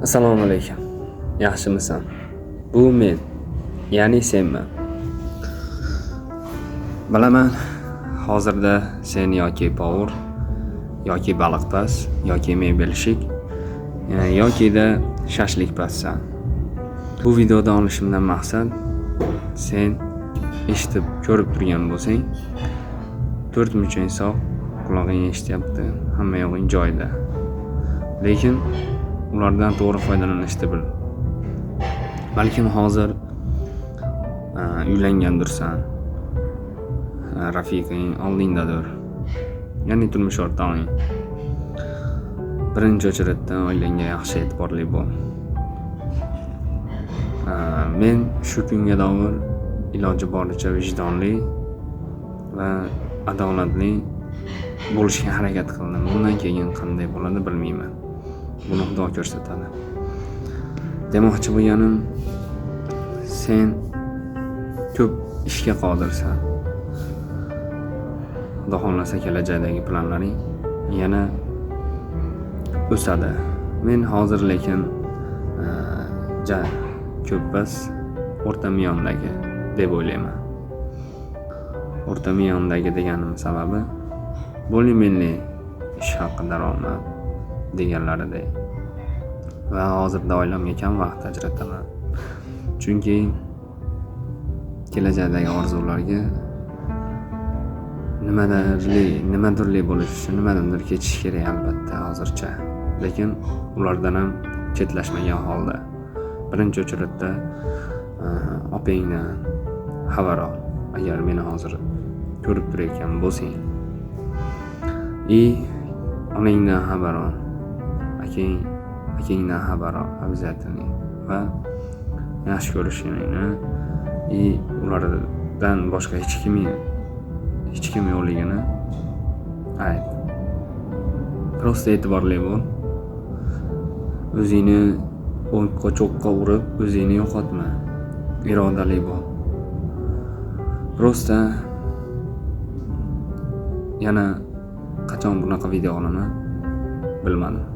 Assalomu alaykum. Yaxshimisan? Bu men, ya'ni senman. Bilaman, hozirda sen yoki povur, yoki baliqpas, yoki mebelshik, yoki-da shashlikpassan. Bu videoda olishimdan maqsad sen eshitib, ko'rib turgan bo'lsang, 4 insof qulog'ing eshityapti, hamma yo'g'ing joyida. Lekin ulardan to'g'ri foydalanishni bil. Balkim hozir uylangandirsan, rafiqing oldingdadir, ya'ni turmush o'rtog'ing. Birinchi o'chiratda oilangga yaxshi e'tiborli bo'l. Men shu kunga davr iloji boricha vijdonli va adolatli bo'lishga harakat qildim. Bundan keyin qanday bo'ladi bilmayman. Buni Xudo ko'rsatadi. Demoqchi bo'lganim, sen ko'p ishga qodirsan. Xudo xohlasa kelajakdagi planlaring yana o'sadi. Men hozir lekin ko'ppas o'rtamiyondagi deb o'ylayman. O'rtamiyondagi deganim sababi bo'limenli ish haqi daromad deganlaridek. Va hozirda oilamga kam vaqt ajrataman. Chunki kelajakdagi orzularga nimadirli bo'lish uchun nimadandir kechish kerak albatta hozircha. Lekin ulardan ham chetlashmagan holda birinchi o'chiratda opangdan xabar ol. Agar meni hozir ko'rib turayotgan bo'lsang, onangdan xabar ol, akangdan xabar ol, обязательно. Va yaxshi ko'rishingni, ulardan boshqa hech kim yo'qligini ayt. Prosta e'tiborli bo'l. O'zingni o'ngqa cho'qqa urib, o'zingni yo'qotma. Irodali bo'l. Prosta yana qachon bunaqa video olaman bilmadim.